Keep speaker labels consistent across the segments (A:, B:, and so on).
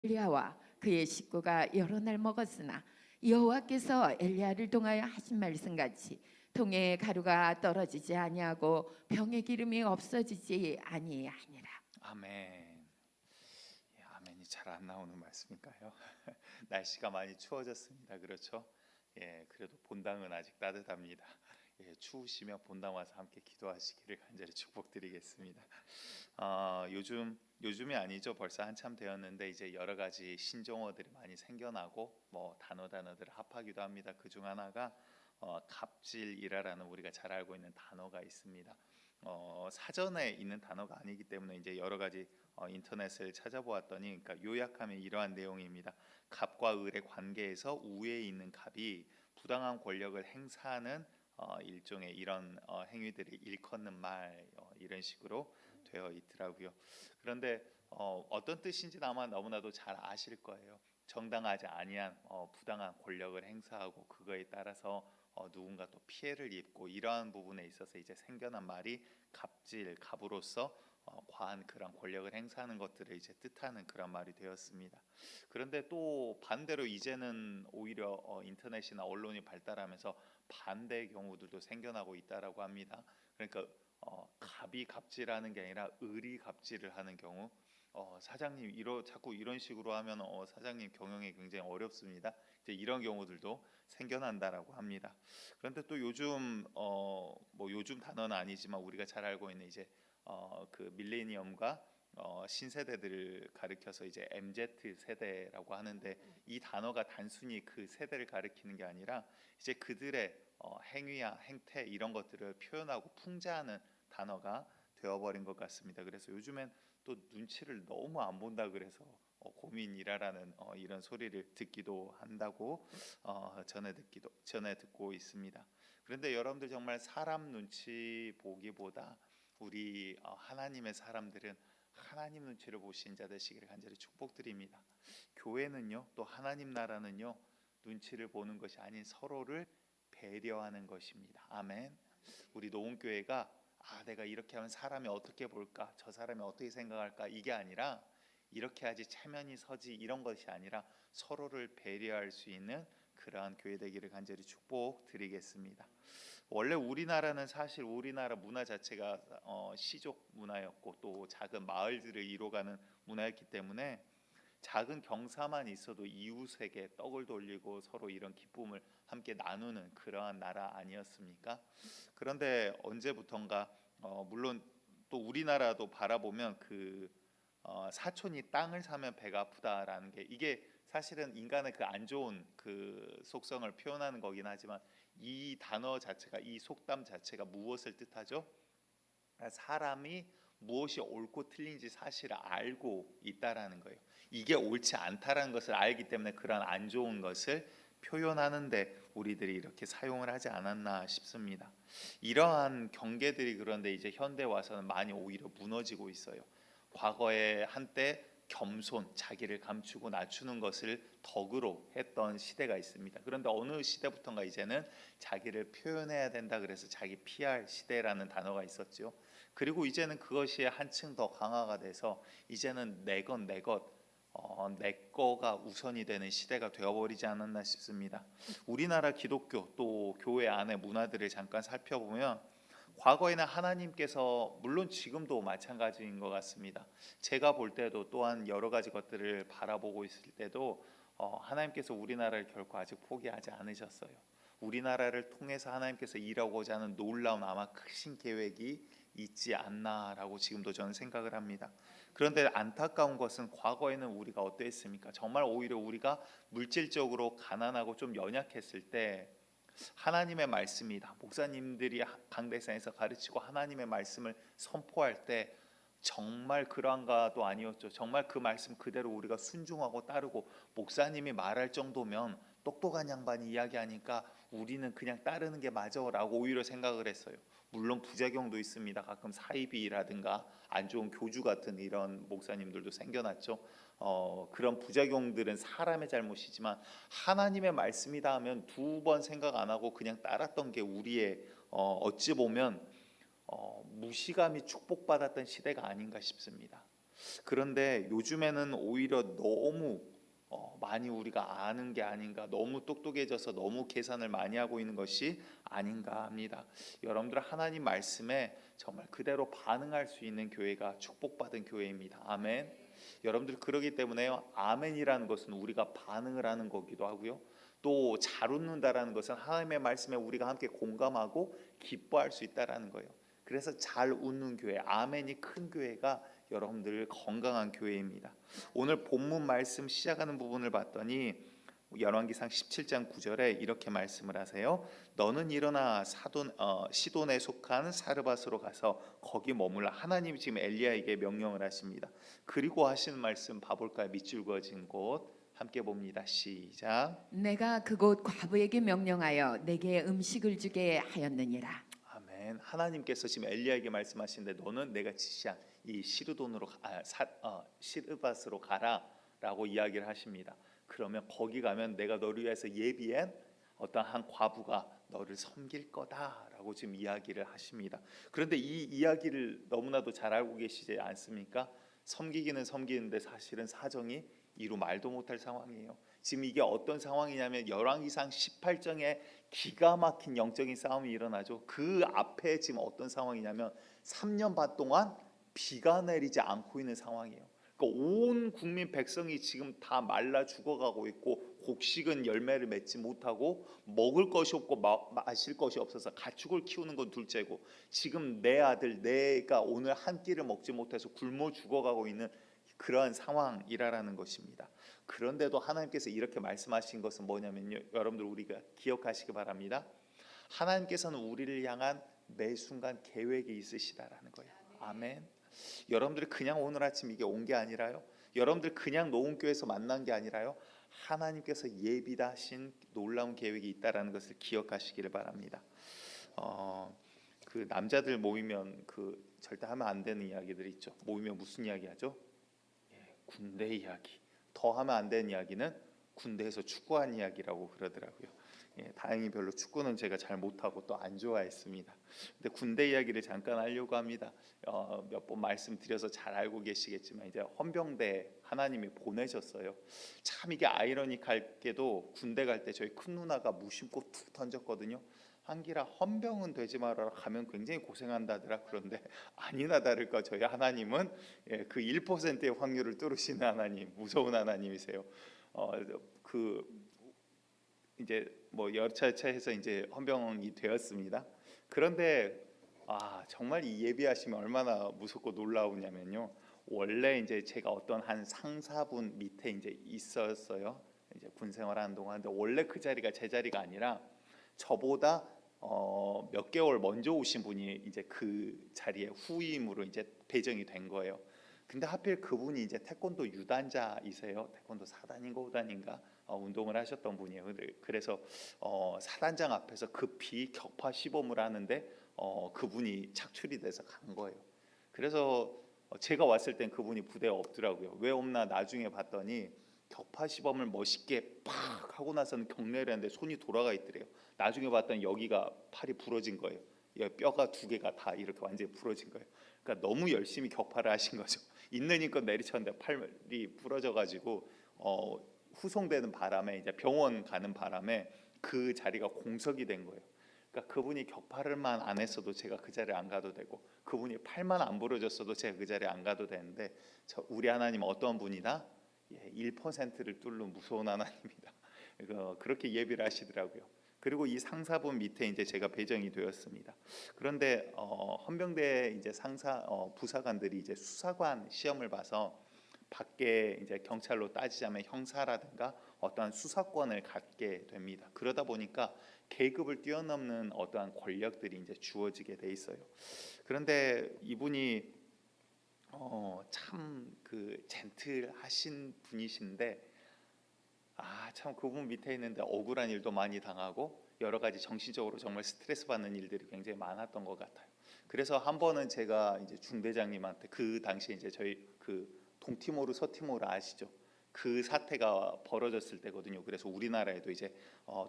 A: 엘리야와 그의 식구가 여러 날 먹었으나 여호와께서 엘리야를 통하여 하신 말씀같이 통에 가루가 떨어지지 아니하고 병의 기름이 없어지지 아니하니라.
B: 아멘. 예, 아멘이 잘 안 나오는 말씀인가요? 날씨가 많이 추워졌습니다. 그렇죠? 예, 그래도 본당은 아직 따뜻합니다. 예, 추우시면 본당 와서 함께 기도하시기를 간절히 축복드리겠습니다. 요즘이 아니죠. 벌써 한참 되었는데 이제 여러 가지 신종어들이 많이 생겨나고 뭐 단어들을 합하기도 합니다. 그중 하나가 갑질이라는 우리가 잘 알고 있는 단어가 있습니다. 사전에 있는 단어가 아니기 때문에 이제 여러 가지 인터넷을 찾아보았더니, 그러니까 요약하면 이러한 내용입니다. 갑과 을의 관계에서 우위에 있는 갑이 부당한 권력을 행사하는 일종의 이런 행위들을 일컫는 말, 이런 식으로 되어 있더라고요. 그런데 어떤 뜻인지는 아마 너무나도 잘 아실 거예요. 정당하지 아니한 부당한 권력을 행사하고 그거에 따라서 누군가 또 피해를 입고, 이러한 부분에 있어서 이제 생겨난 말이 갑질, 갑으로서 과한 그런 권력을 행사하는 것들을 이제 뜻하는 그런 말이 되었습니다. 그런데 또 반대로 이제는 오히려 인터넷이나 언론이 발달하면서 반대의 경우들도 생겨나고 있다라고 합니다. 그러니까 갑이 갑질하는 게 아니라 을이 갑질을 하는 경우, 사장님 자꾸 이런 식으로 하면 사장님 경영이 굉장히 어렵습니다. 이제 이런 경우들도 생겨난다라고 합니다. 그런데 또 요즘 뭐 요즘 단어는 아니지만 우리가 잘 알고 있는 이제 그 밀레니엄과 신세대들을 가리켜서 이제 MZ 세대라고 하는데, 이 단어가 단순히 그 세대를 가리키는 게 아니라 이제 그들의 행위야 행태 이런 것들을 표현하고 풍자하는 단어가 되어버린 것 같습니다. 그래서 요즘엔 또 눈치를 너무 안 본다 그래서 고민이라라는 이런 소리를 듣기도 한다고 전에 듣고 있습니다. 그런데 여러분들 정말 사람 눈치 보기보다 우리 하나님의 사람들은 하나님 눈치를 보신 자 되시기를 간절히 축복드립니다. 교회는요, 또 하나님 나라는요, 눈치를 보는 것이 아닌 서로를 배려하는 것입니다. 아멘. 우리 노은교회가 내가 이렇게 하면 사람이 어떻게 볼까, 저 사람이 어떻게 생각할까, 이게 아니라 이렇게 하지 체면이 서지 이런 것이 아니라 서로를 배려할 수 있는 그러한 교회 되기를 간절히 축복드리겠습니다. 원래 우리나라는 사실 우리나라 문화 자체가 시족 문화였고 또 작은 마을들을 이뤄가는 문화였기 때문에 작은 경사만 있어도 이웃에게 떡을 돌리고 서로 이런 기쁨을 함께 나누는 그러한 나라 아니었습니까? 그런데 언제부턴가 물론 또 우리나라도 바라보면 사촌이 땅을 사면 배가 아프다라는 게, 이게 사실은 인간의 그 안 좋은 그 속성을 표현하는 거긴 하지만, 이 단어 자체가, 이 속담 자체가 무엇을 뜻하죠? 사람이 무엇이 옳고 틀린지 사실을 알고 있다라는 거예요. 이게 옳지 않다라는 것을 알기 때문에 그런 안 좋은 것을 표현하는데 우리들이 이렇게 사용을 하지 않았나 싶습니다. 이러한 경계들이 그런데 이제 현대 와서는 많이 오히려 무너지고 있어요. 과거에 한때 겸손, 자기를 감추고 낮추는 것을 덕으로 했던 시대가 있습니다. 그런데 어느 시대부터인가 이제는 자기를 표현해야 된다 그래서 자기 PR 시대라는 단어가 있었죠. 그리고 이제는 그것이 한층 더 강화가 돼서 이제는 내 것 내 것, 내 거가 우선이 되는 시대가 되어버리지 않았나 싶습니다. 우리나라 기독교 또 교회 안의 문화들을 잠깐 살펴보면, 과거에는 하나님께서, 물론 지금도 마찬가지인 것 같습니다. 제가 볼 때도 또한 여러 가지 것들을 바라보고 있을 때도 하나님께서 우리나라를 결코 아직 포기하지 않으셨어요. 우리나라를 통해서 하나님께서 일하고자 하는 놀라운 아마 크신 계획이 있지 않나라고 지금도 저는 생각을 합니다. 그런데 안타까운 것은 과거에는 우리가 어땠습니까? 정말 오히려 우리가 물질적으로 가난하고 좀 연약했을 때 하나님의 말씀이다, 목사님들이 강대상에서 가르치고 하나님의 말씀을 선포할 때 정말 그러한가도 아니었죠. 정말 그 말씀 그대로 우리가 순종하고 따르고, 목사님이 말할 정도면 똑똑한 양반이 이야기하니까 우리는 그냥 따르는 게 맞아라고 오히려 생각을 했어요. 물론 부작용도 있습니다. 가끔 사이비라든가 안 좋은 교주 같은 이런 목사님들도 생겨났죠. 그런 부작용들은 사람의 잘못이지만 하나님의 말씀이다 하면 두 번 생각 안 하고 그냥 따랐던 게 우리의 어찌 보면 무시감이 축복받았던 시대가 아닌가 싶습니다. 그런데 요즘에는 오히려 너무 많이 우리가 아는 게 아닌가, 너무 똑똑해져서 너무 계산을 많이 하고 있는 것이 아닌가 합니다. 여러분들 하나님 말씀에 정말 그대로 반응할 수 있는 교회가 축복받은 교회입니다. 아멘. 여러분들 그러기 때문에요, 아멘이라는 것은 우리가 반응을 하는 거기도 하고요, 또 잘 웃는다라는 것은 하나님의 말씀에 우리가 함께 공감하고 기뻐할 수 있다라는 거예요. 그래서 잘 웃는 교회, 아멘이 큰 교회가 여러분들 건강한 교회입니다. 오늘 본문 말씀 시작하는 부분을 봤더니 열왕기상 17장 9절에 이렇게 말씀을 하세요. 너는 일어나 시돈에 속한 사르밧으로 가서 거기 머물라. 하나님이 지금 엘리야에게 명령을 하십니다. 그리고 하시는 말씀 봐볼까요? 밑줄 그어진 곳 함께 봅니다. 시작.
A: 내가 그곳 과부에게 명령하여 내게 음식을 주게 하였느니라.
B: 아멘. 하나님께서 지금 엘리야에게 말씀하시는데 너는 내가 지시한 이 시르밧으로 가라라고 이야기를 하십니다. 그러면 거기 가면 내가 너를 위해서 예비한 어떤 한 과부가 너를 섬길 거다라고 지금 이야기를 하십니다. 그런데 이 이야기를 너무나도 잘 알고 계시지 않습니까? 섬기기는 섬기는데 사실은 사정이 이루 말도 못할 상황이에요. 지금 이게 어떤 상황이냐면 열왕기상 18장에 기가 막힌 영적인 싸움이 일어나죠. 그 앞에 지금 어떤 상황이냐면 3년 반 동안 비가 내리지 않고 있는 상황이에요. 그러니까 온 국민 백성이 지금 다 말라 죽어가고 있고 곡식은 열매를 맺지 못하고 먹을 것이 없고 마실 것이 없어서 가축을 키우는 건 둘째고 지금 내 아들 내가 오늘 한 끼를 먹지 못해서 굶어 죽어가고 있는 그러한 상황이라는 것입니다. 그런데도 하나님께서 이렇게 말씀하신 것은 뭐냐면요, 여러분들 우리가 기억하시기 바랍니다. 하나님께서는 우리를 향한 매 순간 계획이 있으시다라는 거예요. 아멘. 여러분들이 그냥 오늘 아침 이게 온 게 아니라요, 여러분들 그냥 노은교회에서 만난 게 아니라요, 하나님께서 예비하신 놀라운 계획이 있다라는 것을 기억하시기를 바랍니다. 그 남자들 모이면 그 절대 하면 안 되는 이야기들이 있죠. 모이면 무슨 이야기 하죠? 군대 이야기. 더 하면 안 되는 이야기는 군대에서 축구한 이야기라고 그러더라고요. 다행히 별로 축구는 제가 잘 못하고 또 안 좋아했습니다. 근데 군대 이야기를 잠깐 하려고 합니다. 몇 번 말씀드려서 잘 알고 계시겠지만 이제 헌병대 하나님이 보내셨어요. 참 이게 아이러니할게도 군대 갈 때 저희 큰 누나가 무심코 툭 던졌거든요. 한기라 헌병은 되지 말아라, 가면 굉장히 고생한다더라. 그런데 아니나 다를까 저희 하나님은 그 1%의 확률을 뚫으시는 하나님, 무서운 하나님이세요. 그 이제 뭐 여차여차해서 이제 헌병이 되었습니다. 그런데 정말 이 예비하시면 얼마나 무섭고 놀라우냐면요, 원래 이제 제가 어떤 한 상사분 밑에 이제 있었어요. 이제 군 생활하는 동안. 근데 원래 그 자리가 제 자리가 아니라 저보다 몇 개월 먼저 오신 분이 이제 그 자리에 후임으로 이제 배정이 된 거예요. 근데 하필 그분이 이제 태권도 유단자이세요. 태권도 4단인가 5단인가 운동을 하셨던 분이에요. 그래서 사단장 앞에서 급히 격파 시범을 하는데 그분이 착출이 돼서 간 거예요. 그래서 제가 왔을 땐 그분이 부대에 없더라고요. 왜 없나 나중에 봤더니 격파 시범을 멋있게 팍 하고 나서는 경례를 했는데 손이 돌아가 있더래요. 나중에 봤더니 여기가 팔이 부러진 거예요. 뼈가 두 개가 다 이렇게 완전히 부러진 거예요. 그러니까 너무 열심히 격파를 하신 거죠. 있는 힘껏 내리쳤는데 팔이 부러져 가지고 후송되는 바람에 이제 병원 가는 바람에 그 자리가 공석이 된 거예요. 그러니까 그분이 격파를만 안 했어도 제가 그 자리에 안 가도 되고, 그분이 팔만 안 부러졌어도 제가 그 자리에 안 가도 되는데, 우리 하나님 어떤 분이다? 1%를 뚫는 무서운 하나님이다. 그렇게 예비를 하시더라고요. 그리고 이 상사분 밑에 이제 제가 배정이 되었습니다. 그런데 헌병대 이제 부사관들이 이제 수사관 시험을 봐서 밖에 이제 경찰로 따지자면 형사라든가 어떠한 수사권을 갖게 됩니다. 그러다 보니까 계급을 뛰어넘는 어떠한 권력들이 이제 주어지게 돼 있어요. 그런데 이분이 참 그 젠틀하신 분이신데 참 그분 밑에 있는데 억울한 일도 많이 당하고 여러 가지 정신적으로 정말 스트레스 받는 일들이 굉장히 많았던 것 같아요. 그래서 한 번은 제가 이제 중대장님한테, 그 당시에 이제 저희 그 동티모르 서티모르 아시죠? 그 사태가 벌어졌을 때거든요. 그래서 우리나라에도 이제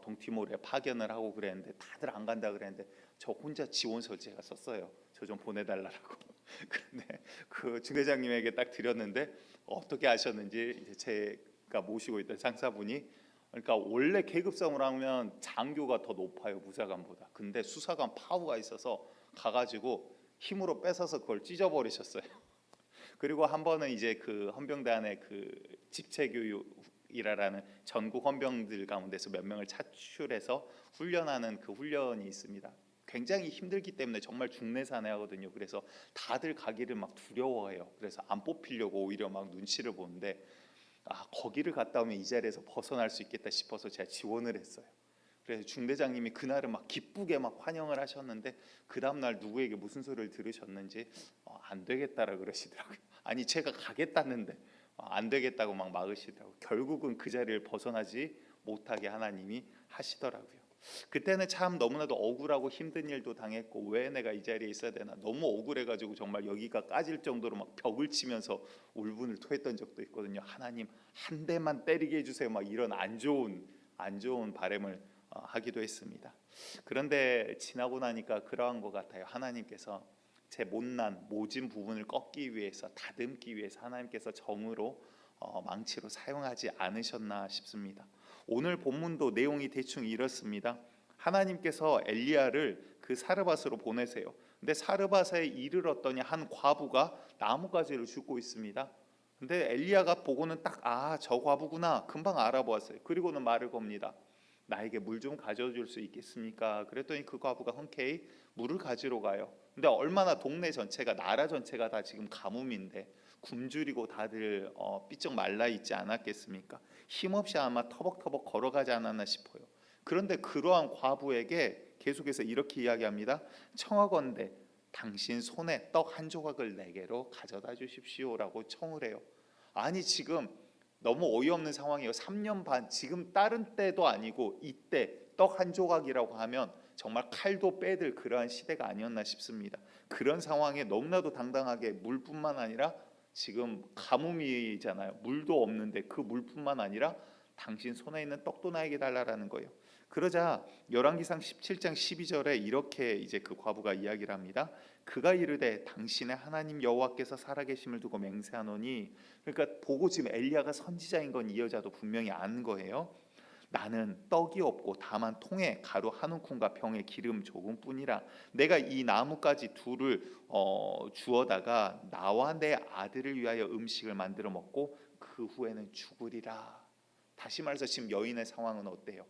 B: 동티모르에 파견을 하고 그랬는데 다들 안 간다 그랬는데 저 혼자 지원서를 제가 썼어요. 저 좀 보내달라고. 근데 그 중대장님에게 딱 드렸는데 어떻게 아셨는지 이제 제가 모시고 있던 상사분이, 그러니까 원래 계급성으로 하면 장교가 더 높아요, 부사관보다. 근데 수사관 파워가 있어서 가가지고 힘으로 뺏어서 그걸 찢어버리셨어요. 그리고 한 번은 이제 그 헌병대 안에 그 직책교육이라는 전국 헌병들 가운데서 몇 명을 차출해서 훈련하는 그 훈련이 있습니다. 굉장히 힘들기 때문에 정말 중내사내하거든요. 그래서 다들 가기를 막 두려워해요. 그래서 안 뽑히려고 오히려 막 눈치를 보는데, 거기를 갔다 오면 이 자리에서 벗어날 수 있겠다 싶어서 제가 지원을 했어요. 그래서 중대장님이 그날은 막 기쁘게 막 환영을 하셨는데, 그 다음날 누구에게 무슨 소리를 들으셨는지 안 되겠다라 그러시더라고요. 아니 제가 가겠다는데 안 되겠다고 막 막으시더라고요. 결국은 그 자리를 벗어나지 못하게 하나님이 하시더라고요. 그때는 참 너무나도 억울하고 힘든 일도 당했고, 왜 내가 이 자리에 있어야 되나 너무 억울해가지고 정말 여기가 까질 정도로 막 벽을 치면서 울분을 토했던 적도 있거든요. 하나님 한 대만 때리게 해주세요, 막 이런 안 좋은 바람을 하기도 했습니다. 그런데 지나고 나니까 그러한 것 같아요. 하나님께서 제 못난 모진 부분을 꺾기 위해서, 다듬기 위해서 하나님께서 정으로 망치로 사용하지 않으셨나 싶습니다. 오늘 본문도 내용이 대충 이렇습니다. 하나님께서 엘리야를 그 사르밧으로 보내세요. 근데 사르밧에 이르렀더니 한 과부가 나뭇가지를 줍고 있습니다. 근데 엘리야가 보고는 딱 저 과부구나 금방 알아보았어요. 그리고는 말을 겁니다. 나에게 물 좀 가져줄 수 있겠습니까? 그랬더니 그 과부가 흔쾌히 물을 가지러 가요. 근데 얼마나 동네 전체가, 나라 전체가 다 지금 가뭄인데 굶주리고 다들 삐쩍 말라 있지 않았겠습니까? 힘없이 아마 터벅터벅 걸어가지 않았나 싶어요. 그런데 그러한 과부에게 계속해서 이렇게 이야기합니다. 청하건대 당신 손에 떡 한 조각을 내게로 가져다 주십시오라고 청을 해요. 아니 지금 너무 어이없는 상황이에요. 3년 반, 지금 다른 때도 아니고 이때 떡 한 조각이라고 하면 정말 칼도 빼들 그러한 시대가 아니었나 싶습니다. 그런 상황에 너무나도 당당하게 물뿐만 아니라, 지금 가뭄이잖아요. 물도 없는데 그 물뿐만 아니라 당신 손에 있는 떡도 나에게 달라라는 거예요. 그러자 열왕기상 17장 12절에 이렇게 이제 그 과부가 이야기를 합니다. 그가 이르되 당신의 하나님 여호와께서 살아계심을 두고 맹세하노니, 그러니까 보고 지금 엘리야가 선지자인 건 이 여자도 분명히 아는 거예요. 나는 떡이 없고 다만 통에 가루 한 움큼과 병에 기름 조금뿐이라. 내가 이 나뭇가지 둘을 주어다가 나와 내 아들을 위하여 음식을 만들어 먹고 그 후에는 죽으리라. 다시 말해서 지금 여인의 상황은 어때요?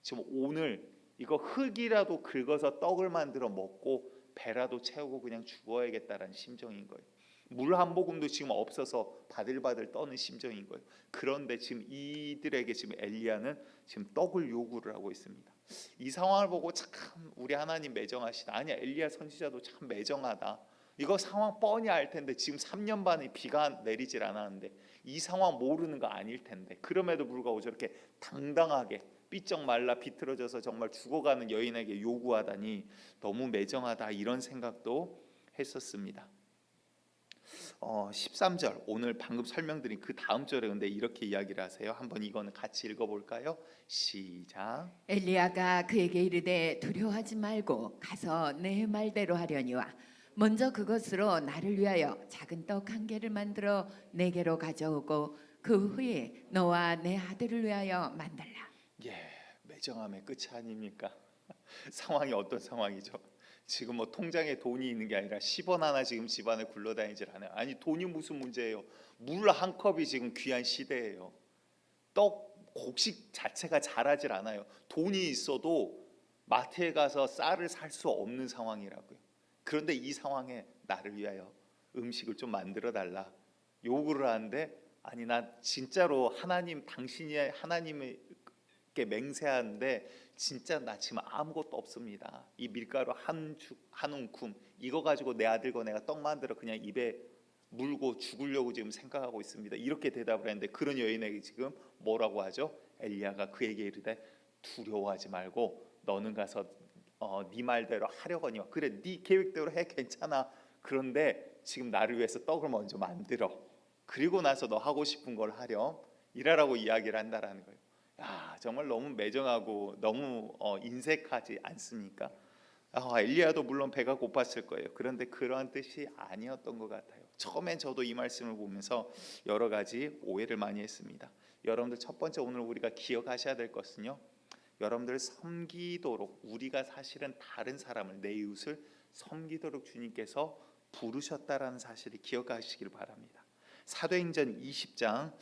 B: 지금 오늘 이거 흙이라도 긁어서 떡을 만들어 먹고 배라도 채우고 그냥 죽어야겠다라는 심정인 거예요. 물 한 모금도 지금 없어서 바들바들 떠는 심정인 거예요. 그런데 지금 이들에게 지금 엘리야는 지금 떡을 요구를 하고 있습니다. 이 상황을 보고 참 우리 하나님 매정하시다. 아니야, 엘리야 선지자도 참 매정하다. 이거 상황 뻔히 알 텐데 지금 3년 반에 비가 내리질 않았는데 이 상황 모르는 거 아닐 텐데, 그럼에도 불구하고 저렇게 당당하게 삐쩍 말라 비틀어져서 정말 죽어가는 여인에게 요구하다니 너무 매정하다, 이런 생각도 했었습니다. 13절, 오늘 방금 설명드린 그 다음 절에 근데 이렇게 이야기를 하세요. 한번 이거는 같이 읽어볼까요? 시작.
A: 엘리야가 그에게 이르되 두려워하지 말고 가서 내 말대로 하려니와 먼저 그것으로 나를 위하여 작은 떡 한 개를 만들어 내게로 가져오고 그 후에 너와 내 아들을 위하여 만들라.
B: 매정함의 끝이 아닙니까? 상황이 어떤 상황이죠? 지금 뭐 통장에 돈이 있는 게 아니라 10원 하나 지금 집안에 굴러다니질 않아요. 아니 돈이 무슨 문제예요? 물 한 컵이 지금 귀한 시대예요. 떡 곡식 자체가 자라질 않아요. 돈이 있어도 마트에 가서 쌀을 살 수 없는 상황이라고요. 그런데 이 상황에 나를 위하여 음식을 좀 만들어 달라 요구를 하는데, 아니 나 진짜로 하나님, 당신이 하나님께 맹세하는데 진짜 나 지금 아무것도 없습니다. 이 밀가루 한 움큼 이거 가지고 내 아들과 내가 떡 만들어 그냥 입에 물고 죽으려고 지금 생각하고 있습니다. 이렇게 대답을 했는데, 그런 여인에게 지금 뭐라고 하죠? 엘리야가 그에게 이르되 두려워하지 말고 너는 가서 네 말대로 하려거니와. 그래, 네 계획대로 해, 괜찮아. 그런데 지금 나를 위해서 떡을 먼저 만들어. 그리고 나서 너 하고 싶은 걸 하렴. 이라라고 이야기를 한다라는 거예요. 정말 너무 매정하고 너무 인색하지 않습니까? 엘리야도 물론 배가 고팠을 거예요. 그런데 그러한 뜻이 아니었던 것 같아요. 처음엔 저도 이 말씀을 보면서 여러 가지 오해를 많이 했습니다. 여러분들 첫 번째 오늘 우리가 기억하셔야 될 것은요, 여러분들 섬기도록, 우리가 사실은 다른 사람을, 내 이웃을 섬기도록 주님께서 부르셨다라는 사실을 기억하시길 바랍니다. 사도행전 20장,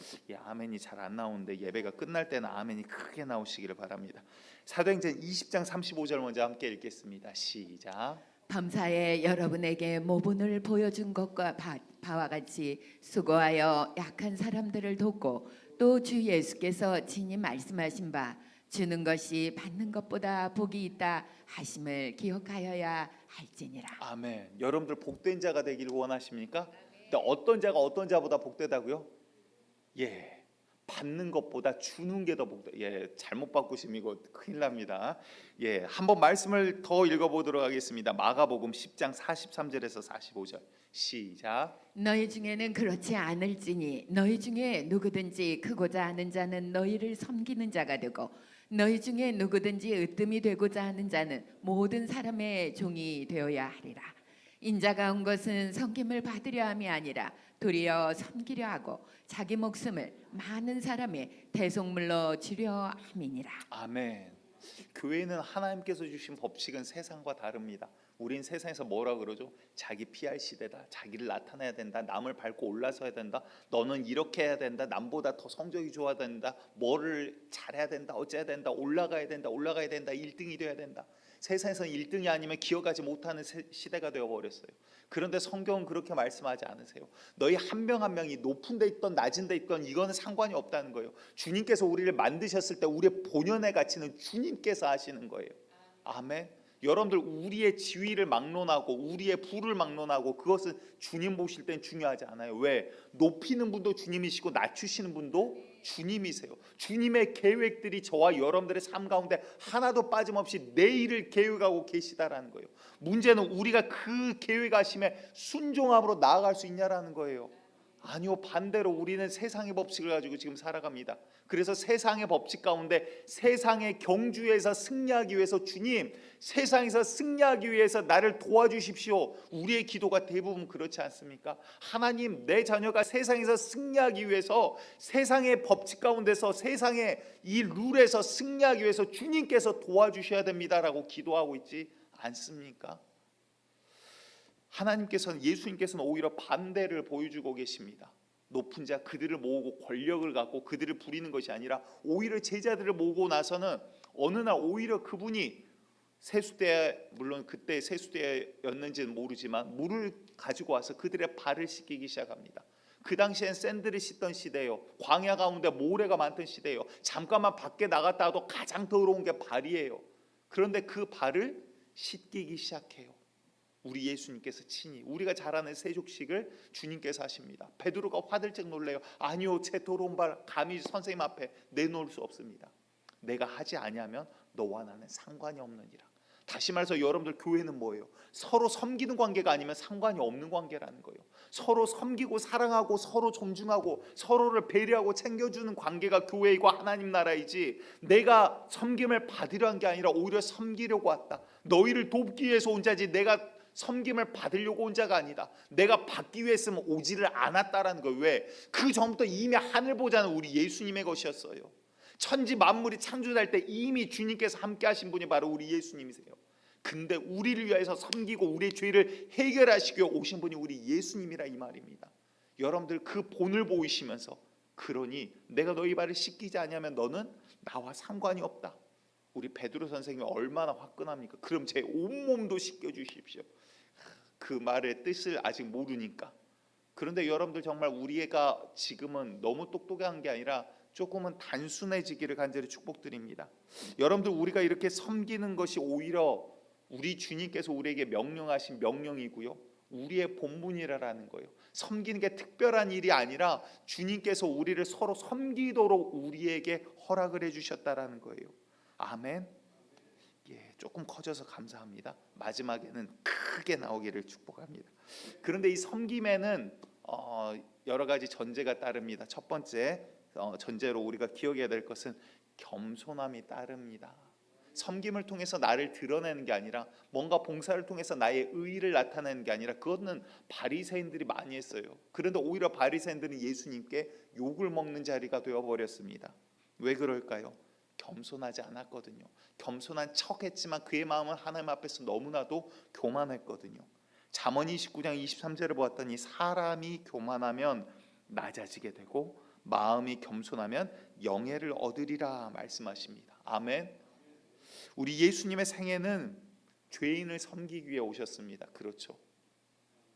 B: 아멘이 잘 안 나오는데 예배가 끝날 때는 아멘이 크게 나오시기를 바랍니다. 사도행전 20장 35절 먼저 함께 읽겠습니다. 시작.
A: 범사에 여러분에게 모본을 보여준 것과 바와 같이 수고하여 약한 사람들을 돕고 또 주 예수께서 친히 말씀하신 바 주는 것이 받는 것보다 복이 있다 하심을 기억하여야 할지니라.
B: 아멘. 여러분들 복된 자가 되기를 원하십니까? 근데 어떤 자가 어떤 자보다 복되다고요? 받는 것보다 주는 게 더 복돼. 잘못 바꾸시면 이거 큰일 납니다. 한번 말씀을 더 읽어보도록 하겠습니다. 마가복음 10장 43절에서 45절 시작.
A: 너희 중에는 그렇지 않을지니 너희 중에 누구든지 크고자 하는 자는 너희를 섬기는 자가 되고 너희 중에 누구든지 으뜸이 되고자 하는 자는 모든 사람의 종이 되어야 하리라. 인자가 온 것은 섬김을 받으려 함이 아니라 도리어 섬기려 하고 자기 목숨을 많은 사람의 대속물로 주려 함이니라.
B: 아멘. 교회는 하나님께서 주신 법칙은 세상과 다릅니다. 우린 세상에서 뭐라 그러죠? 자기 PR 시대다. 자기를 나타내야 된다. 남을 밟고 올라서야 된다. 너는 이렇게 해야 된다. 남보다 더 성적이 좋아야 된다. 뭐를 잘해야 된다. 어째야 된다. 올라가야 된다. 1등이 돼야 된다. 세상에서는 1등이 아니면 기억하지 못하는 시대가 되어버렸어요. 그런데 성경은 그렇게 말씀하지 않으세요. 너희 한 명 한 명이 높은 데 있던 낮은 데 있던 이거는 상관이 없다는 거예요. 주님께서 우리를 만드셨을 때 우리의 본연의 가치는 주님께서 하시는 거예요. 아멘. 여러분들 우리의 지위를 막론하고 우리의 부를 막론하고 그것은 주님 보실 땐 중요하지 않아요. 왜? 높이는 분도 주님이시고 낮추시는 분도 주님이세요. 주님의 계획들이 저와 여러분들의 삶 가운데 하나도 빠짐없이 내일을 계획하고 계시다라는 거예요. 문제는 우리가 그 계획하심에 순종함으로 나아갈 수 있냐라는 거예요. 아니요, 반대로 우리는 세상의 법칙을 가지고 지금 살아갑니다. 그래서 세상의 법칙 가운데 세상의 경주에서 승리하기 위해서 주님, 세상에서 승리하기 위해서 나를 도와주십시오. 우리의 기도가 대부분 그렇지 않습니까? 하나님, 내 자녀가 세상에서 승리하기 위해서 세상의 법칙 가운데서 세상의 이 룰에서 승리하기 위해서 주님께서 도와주셔야 됩니다라고 기도하고 있지 않습니까? 하나님께서는, 예수님께서는 오히려 반대를 보여주고 계십니다. 높은 자 그들을 모으고 권력을 갖고 그들을 부리는 것이 아니라 오히려 제자들을 모으고 나서는 어느 날 오히려 그분이 세수대, 물론 그때 세수대였는지는 모르지만 물을 가지고 와서 그들의 발을 씻기기 시작합니다. 그 당시엔 샌들을 씻던 시대예요. 광야 가운데 모래가 많던 시대예요. 잠깐만 밖에 나갔다 와도 가장 더러운 게 발이에요. 그런데 그 발을 씻기기 시작해요. 우리 예수님께서 친히, 우리가 잘 아는 세족식을 주님께서 하십니다. 베드로가 화들짝 놀래요. 아니요, 제 더러운 발 감히 선생님 앞에 내놓을 수 없습니다. 내가 하지 아니하면 너와 나는 상관이 없느니라. 다시 말해서 여러분들 교회는 뭐예요? 서로 섬기는 관계가 아니면 상관이 없는 관계라는 거예요. 서로 섬기고 사랑하고 서로 존중하고 서로를 배려하고 챙겨주는 관계가 교회이고 하나님 나라이지, 내가 섬김을 받으려 한 게 아니라 오히려 섬기려고 왔다. 너희를 돕기 위해서 온 자지 내가 섬김을 받으려고 온 자가 아니다. 내가 받기 위해서는 오지를 않았다라는 거예요. 왜? 그 전부터 이미 하늘 보좌는 우리 예수님의 것이었어요. 천지 만물이 창조될 때 이미 주님께서 함께 하신 분이 바로 우리 예수님이세요. 근데 우리를 위해서 섬기고 우리의 죄를 해결하시기 위해 오신 분이 우리 예수님이라 이 말입니다. 여러분들 그 본을 보이시면서, 그러니 내가 너희 발을 씻기지 않으면 너는 나와 상관이 없다. 우리 베드로 선생님이 얼마나 화끈합니까? 그럼 제 온몸도 씻겨주십시오. 그 말의 뜻을 아직 모르니까. 그런데 여러분들 정말 우리가 지금은 너무 똑똑한 게 아니라 조금은 단순해지기를 간절히 축복드립니다. 여러분들 우리가 이렇게 섬기는 것이 오히려 우리 주님께서 우리에게 명령하신 명령이고요, 우리의 본분이라는 거예요. 섬기는 게 특별한 일이 아니라 주님께서 우리를 서로 섬기도록 우리에게 허락을 해주셨다라는 거예요. 아멘. 조금 커져서 감사합니다. 마지막에는 크게 나오기를 축복합니다. 그런데 이 섬김에는 여러 가지 전제가 따릅니다. 첫 번째 전제로 우리가 기억해야 될 것은 겸손함이 따릅니다. 섬김을 통해서 나를 드러내는 게 아니라 뭔가 봉사를 통해서 나의 의의를 나타내는 게 아니라 그거는 바리새인들이 많이 했어요. 그런데 오히려 바리새인들은 예수님께 욕을 먹는 자리가 되어버렸습니다. 왜 그럴까요? 겸손하지 않았거든요. 겸손한 척했지만 그의 마음은 하나님 앞에서 너무나도 교만했거든요. 잠언 29장 23절을 보았더니 사람이 교만하면 낮아지게 되고 마음이 겸손하면 영예를 얻으리라 말씀하십니다. 아멘. 우리 예수님의 생애는 죄인을 섬기기 위해 오셨습니다. 그렇죠.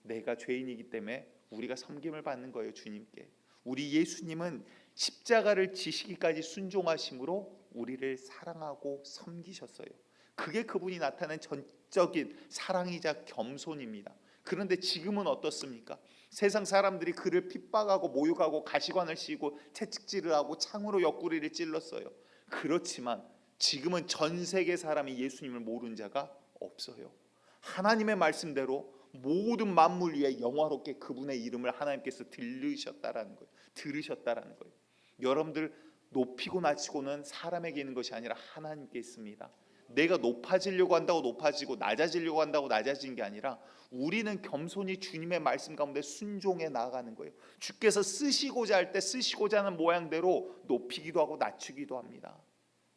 B: 내가 죄인이기 때문에 우리가 섬김을 받는 거예요. 주님께. 우리 예수님은 십자가를 지시기까지 순종하심으로 우리를 사랑하고 섬기셨어요. 그게 그분이 나타낸 전적인 사랑이자 겸손입니다. 그런데 지금은 어떻습니까? 세상 사람들이 그를 핍박하고 모욕하고 가시관을 씌우고 채찍질을 하고 창으로 옆구리를 찔렀어요. 그렇지만 지금은 전 세계 사람이 예수님을 모르는 자가 없어요. 하나님의 말씀대로 모든 만물 위에 영화롭게 그분의 이름을 하나님께서 들으셨다라는 거예요. 여러분들 높이고 낮추고는 사람에게 있는 것이 아니라 하나님께 있습니다. 내가 높아지려고 한다고 높아지고 낮아지려고 한다고 낮아진 게 아니라 우리는 겸손히 주님의 말씀 가운데 순종해 나아가는 거예요. 주께서 쓰시고자 할 때 쓰시고자 하는 모양대로 높이기도 하고 낮추기도 합니다.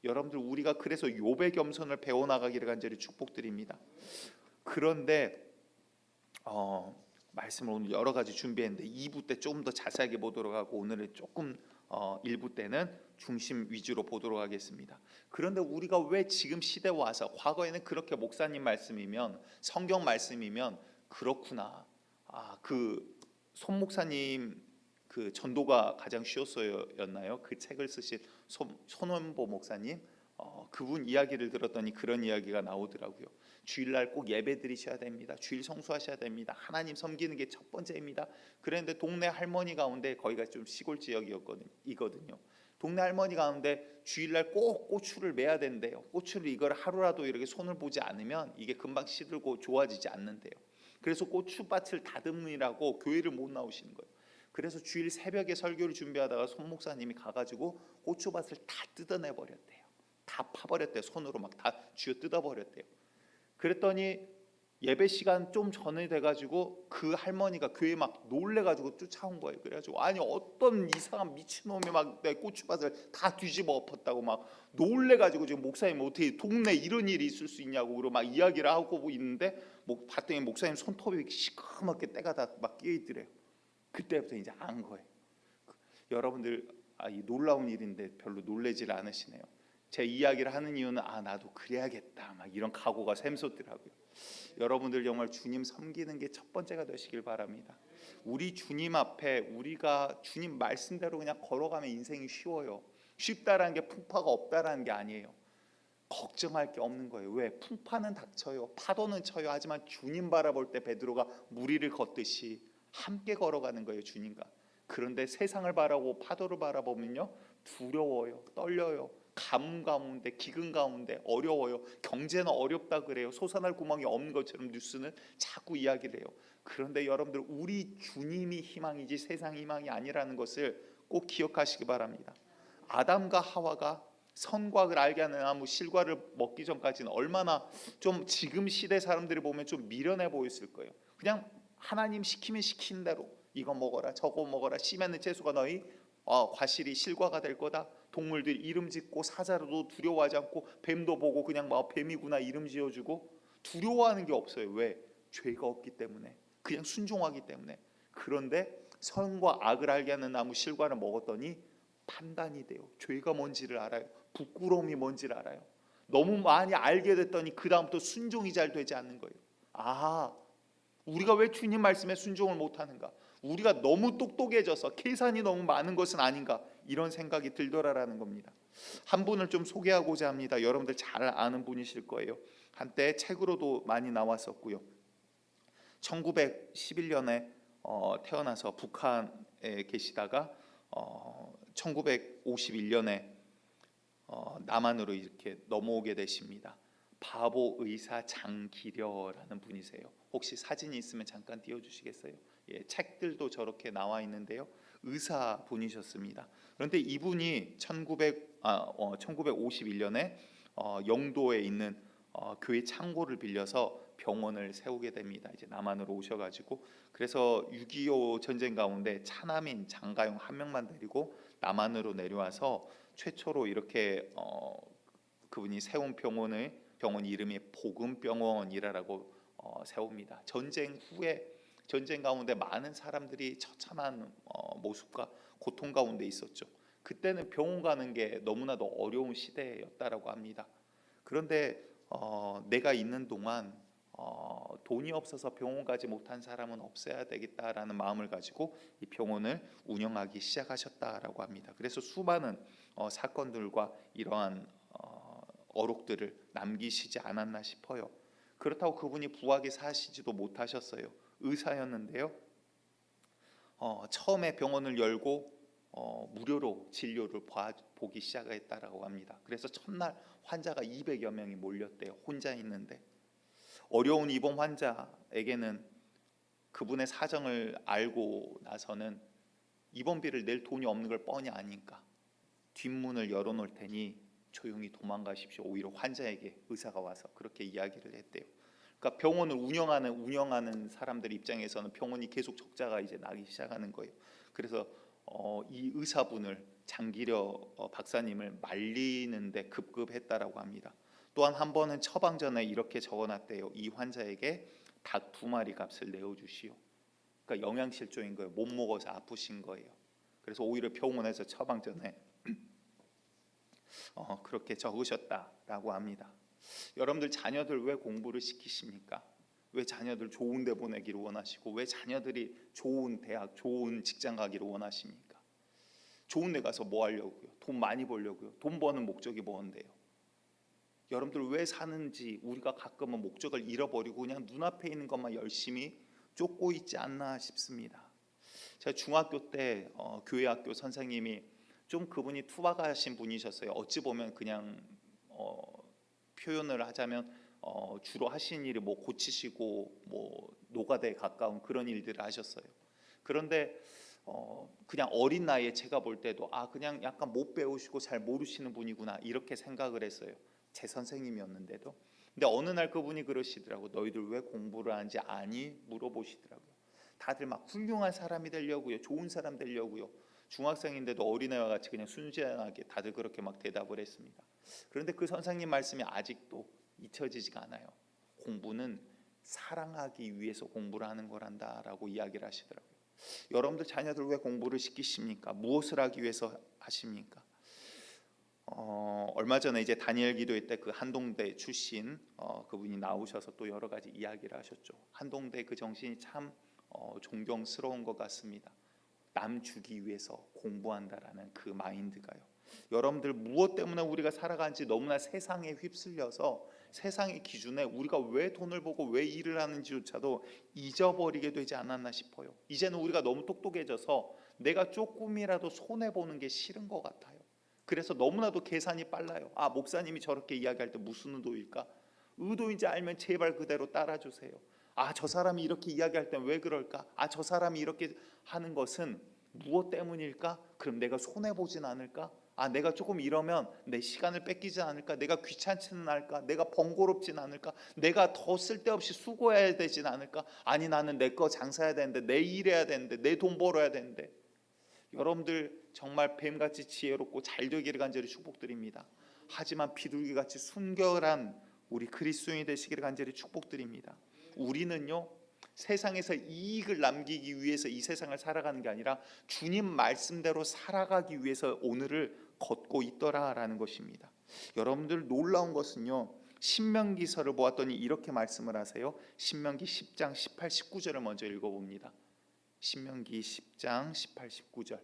B: 여러분들 우리가 그래서 욥의 겸손을 배워나가기를 간절히 축복드립니다. 그런데 말씀을 오늘 여러 가지 준비했는데 2부 때 조금 더 자세하게 보도록 하고 오늘은 조금 1부 때는 중심 위주로 보도록 하겠습니다. 그런데 우리가 왜 지금 시대에 와서 과거에는 그렇게 목사님 말씀이면 성경 말씀이면 그렇구나. 그 손 목사님 그 전도가 가장 쉬웠어였나요? 그 책을 쓰신 손원보 목사님 그분 이야기를 들었더니 그런 이야기가 나오더라고요. 주일날 꼭 예배 드리셔야 됩니다. 주일 성수하셔야 됩니다. 하나님 섬기는 게 첫 번째입니다. 그런데 동네 할머니 가운데 거기가 좀 시골 지역이거든요. 동네 할머니 가운데 주일날 꼭 고추를 매야 된대요. 고추를 이걸 하루라도 이렇게 손을 보지 않으면 이게 금방 시들고 좋아지지 않는데요. 그래서 고추밭을 다듬으라고 교회를 못 나오시는 거예요. 그래서 주일 새벽에 설교를 준비하다가 손 목사님이 가가지고 고추밭을 다 뜯어내 버렸대요. 다 파버렸대요. 손으로 막 다 쥐어 뜯어버렸대요. 그랬더니 예배 시간 좀 전에 돼가지고 그 할머니가 교회 막 놀래가지고 쫓아온 거예요. 그래가지고 아니 어떤 이상한 미친놈이 막 내 고추밭을 다 뒤집어 엎었다고 막 놀래가지고 지금 목사님 어떻게 동네 이런 일이 있을 수 있냐고 그러고 막 이야기를 하고 있는데 봤더니 목사님 손톱이 시커멓게 때가 다 막 끼어있더래요. 그때부터 이제 안 거예요. 여러분들 이 놀라운 일인데 별로 놀래질 않으시네요. 제 이야기를 하는 이유는 나도 그래야겠다 막 이런 각오가 샘솟더라고요. 여러분들 정말 주님 섬기는 게 첫 번째가 되시길 바랍니다. 우리 주님 앞에 우리가 주님 말씀대로 그냥 걸어가면 인생이 쉬워요. 쉽다라는 게 풍파가 없다라는 게 아니에요. 걱정할 게 없는 거예요. 왜? 풍파는 닥쳐요. 파도는 쳐요. 하지만 주님 바라볼 때 베드로가 무리를 걷듯이 함께 걸어가는 거예요. 주님과. 그런데 세상을 바라보고 파도를 바라보면요 두려워요. 떨려요. 가뭄 가운데 기근 가운데 어려워요. 경제는 어렵다 그래요. 솟아날 구멍이 없는 것처럼 뉴스는 자꾸 이야기를 해요. 그런데 여러분들 우리 주님이 희망이지 세상 희망이 아니라는 것을 꼭 기억하시기 바랍니다. 아담과 하와가 선과 악을 알게 하는 나무 실과를 먹기 전까지는 얼마나 좀 지금 시대 사람들이 보면 좀 미련해 보였을 거예요. 그냥 하나님 시키면 시킨 대로 이거 먹어라 저거 먹어라 씨 맺는 채소가 너희 과실이 실과가 될 거다. 동물들 이름 짓고 사자로도 두려워하지 않고 뱀도 보고 그냥 뱀이구나 이름 지어주고 두려워하는 게 없어요. 왜? 죄가 없기 때문에 그냥 순종하기 때문에. 그런데 선과 악을 알게 하는 나무 실과를 먹었더니 판단이 돼요. 죄가 뭔지를 알아요. 부끄러움이 뭔지를 알아요. 너무 많이 알게 됐더니 그 다음부터 순종이 잘 되지 않는 거예요. 우리가 왜 주님 말씀에 순종을 못하는가? 우리가 너무 똑똑해져서 계산이 너무 많은 것은 아닌가? 이런 생각이 들더라라는 겁니다. 한 분을 좀 소개하고자 합니다. 여러분들 잘 아는 분이실 거예요. 한때 책으로도 많이 나왔었고요. 1911년에 태어나서 북한에 계시다가 1951년에 남한으로 이렇게 넘어오게 되십니다. 바보 의사 장기려라는 분이세요. 혹시 사진이 있으면 잠깐 띄워주시겠어요? 책들도 저렇게 나와 있는데요. 의사 분이셨습니다. 그런데 이분이 1951년에 영도에 있는 교회 창고를 빌려서 병원을 세우게 됩니다. 이제 남한으로 오셔가지고 그래서 6.25 전쟁 가운데 차남인 장가용 한 명만 데리고 남한으로 내려와서 최초로 이렇게 그분이 세운 병원 이름이 복음병원이라고 세웁니다. 전쟁 후에 전쟁 가운데 많은 사람들이 처참한 모습과 고통 가운데 있었죠. 그때는 병원 가는 게 너무나도 어려운 시대였다라고 합니다. 그런데 내가 있는 동안 돈이 없어서 병원 가지 못한 사람은 없애야 되겠다라는 마음을 가지고 이 병원을 운영하기 시작하셨다라고 합니다. 그래서 수많은 사건들과 이러한 어록들을 남기시지 않았나 싶어요. 그렇다고 그분이 부하게 사시지도 못하셨어요. 의사였는데요. 처음에 병원을 열고 무료로 진료를 보기 시작했다라고 합니다. 그래서 첫날 환자가 200여 명이 몰렸대요. 혼자 있는데 어려운 입원 환자에게는 그분의 사정을 알고 나서는 입원비를 낼 돈이 없는 걸 뻔히 아니까 뒷문을 열어놓을 테니 조용히 도망가십시오. 오히려 환자에게 의사가 와서 그렇게 이야기를 했대요. 그러니까 병원을 운영하는 사람들 입장에서는 병원이 계속 적자가 이제 나기 시작하는 거예요. 그래서 이 의사분을 장기려 박사님을 말리는데 급급했다라고 합니다. 또한 한 번은 처방전에 이렇게 적어놨대요. 이 환자에게 닭 2마리 값을 내어주시오. 그러니까 영양실조인 거예요. 못 먹어서 아프신 거예요. 그래서 오히려 병원에서 처방전에 그렇게 적으셨다라고 합니다. 여러분들 자녀들 왜 공부를 시키십니까? 왜 자녀들 좋은 데 보내기를 원하시고 왜 자녀들이 좋은 대학, 좋은 직장 가기를 원하십니까? 좋은 데 가서 뭐 하려고요? 돈 많이 벌려고요? 돈 버는 목적이 뭔데요? 여러분들 왜 사는지 우리가 가끔은 목적을 잃어버리고 그냥 눈앞에 있는 것만 열심히 쫓고 있지 않나 싶습니다. 제가 중학교 때 교회 학교 선생님이 좀 그분이 투박하신 분이셨어요. 어찌 보면 그냥 표현을 하자면 주로 하신 일이 뭐 고치시고 뭐 노가다에 가까운 그런 일들을 하셨어요. 그런데 그냥 어린 나이에 제가 볼 때도 그냥 약간 못 배우시고 잘 모르시는 분이구나 이렇게 생각을 했어요. 제 선생님이었는데도. 근데 어느 날 그분이 그러시더라고. 너희들 왜 공부를 하는지 아니? 물어보시더라고요. 다들 막 훌륭한 사람이 되려고요. 좋은 사람 되려고요. 중학생인데도 어린애와 같이 그냥 순진하게 다들 그렇게 막 대답을 했습니다. 그런데 그 선생님 말씀이 아직도 잊혀지지가 않아요. 공부는 사랑하기 위해서 공부를 하는 거란다라고 이야기를 하시더라고요. 여러분들 자녀들 왜 공부를 시키십니까? 무엇을 하기 위해서 하십니까? 얼마 전에 이제 다니엘 기도회 때 그 한동대 출신 그분이 나오셔서 또 여러 가지 이야기를 하셨죠. 한동대 그 정신이 참 존경스러운 것 같습니다. 남 주기 위해서 공부한다라는 그 마인드가요. 여러분들 무엇 때문에 우리가 살아가는지 너무나 세상에 휩쓸려서 세상의 기준에 우리가 왜 돈을 벌고 왜 일을 하는지조차도 잊어버리게 되지 않았나 싶어요. 이제는 우리가 너무 똑똑해져서 내가 조금이라도 손해보는 게 싫은 것 같아요. 그래서 너무나도 계산이 빨라요. 목사님이 저렇게 이야기할 때 무슨 의도일까? 의도인지 알면 제발 그대로 따라주세요. 저 사람이 이렇게 이야기할 땐 왜 그럴까? 저 사람이 이렇게 하는 것은 무엇 때문일까? 그럼 내가 손해보진 않을까? 내가 조금 이러면 내 시간을 뺏기지 않을까? 내가 귀찮지는 않을까? 내가 번거롭진 않을까? 내가 더 쓸데없이 수고해야 되진 않을까? 아니 나는 내 거 장사해야 되는데 내 일해야 되는데 내 돈 벌어야 되는데. 여러분들 정말 뱀같이 지혜롭고 잘되기를 간절히 축복드립니다. 하지만 비둘기같이 순결한 우리 그리스도인이 되시기를 간절히 축복드립니다. 우리는요 세상에서 이익을 남기기 위해서 이 세상을 살아가는 게 아니라 주님 말씀대로 살아가기 위해서 오늘을 걷고 있더라라는 것입니다. 여러분들 놀라운 것은요 신명기서를 보았더니 이렇게 말씀을 하세요. 신명기 10장 18, 19절을 먼저 읽어봅니다. 신명기 10장 18, 19절.